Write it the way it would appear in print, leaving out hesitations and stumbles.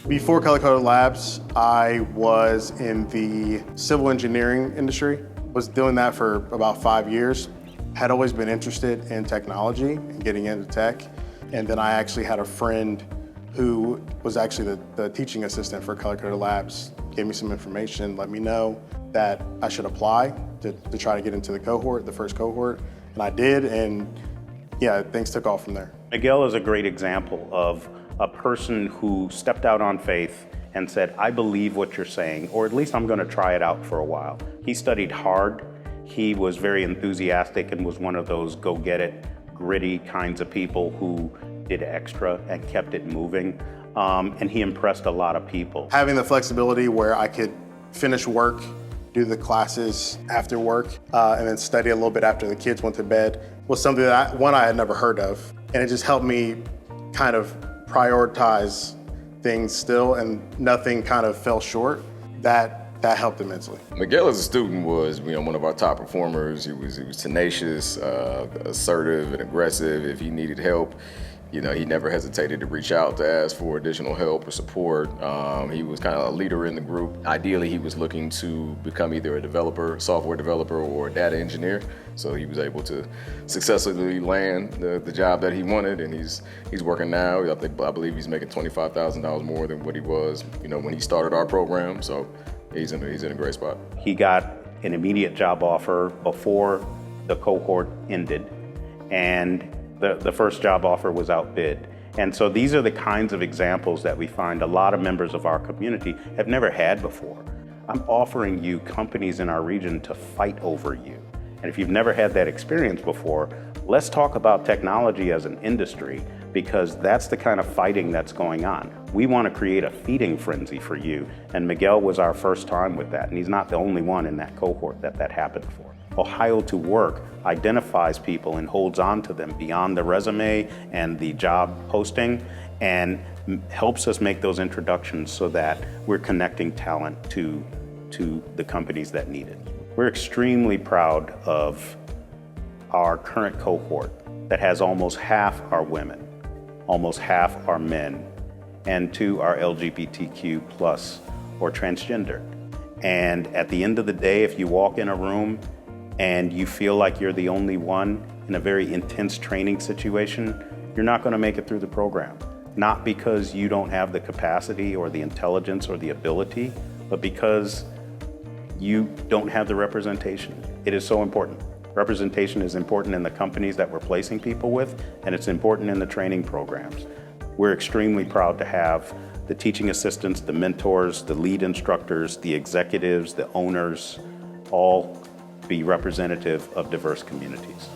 Before Color Coded Labs, I was in the civil engineering industry. Was doing that for about 5 years. Had always been interested in technology and getting into tech. And then I actually had a friend who was actually the teaching assistant for Color Coded Labs, gave me some information, let me know that I should apply to try to get into the first cohort. And I did, and yeah, things took off from there. Miguel is a great example of a person who stepped out on faith and said, I believe what you're saying, or at least I'm going to try it out for a while. He studied hard. He was very enthusiastic and was one of those go get it, gritty kinds of people who did extra and kept it moving. And he impressed a lot of people. Having the flexibility where I could finish work, do the classes after work, and then study a little bit after the kids went to bed was something that I had never heard of. And it just helped me kind of prioritize things still, and nothing kind of fell short. That helped immensely. Miguel as a student was one of our top performers. He was tenacious, assertive and aggressive. If he needed help, he never hesitated to reach out to ask for additional help or support. He was kind of a leader in the group. Ideally, he was looking to become either a developer, software developer, or a data engineer. So he was able to successfully land the job that he wanted, and he's working now. I believe he's making $25,000 more than what he was, when he started our program. So he's in a great spot. He got an immediate job offer before the cohort ended, and the first job offer was outbid. And so these are the kinds of examples that we find a lot of members of our community have never had before. I'm offering you companies in our region to fight over you. And if you've never had that experience before, let's talk about technology as an industry, because that's the kind of fighting that's going on. We want to create a feeding frenzy for you, and Miguel was our first time with that, and he's not the only one in that cohort that happened for. Ohio to Work identifies people and holds on to them beyond the resume and the job posting, and helps us make those introductions so that we're connecting talent to the companies that need it. We're extremely proud of our current cohort that has almost half are women, almost half are men, and 2 are LGBTQ plus or transgender. And at the end of the day, if you walk in a room and you feel like you're the only one in a very intense training situation, you're not going to make it through the program. Not because you don't have the capacity or the intelligence or the ability, but because you don't have the representation. It is so important. Representation is important in the companies that we're placing people with, and it's important in the training programs. We're extremely proud to have the teaching assistants, the mentors, the lead instructors, the executives, the owners, all be representative of diverse communities.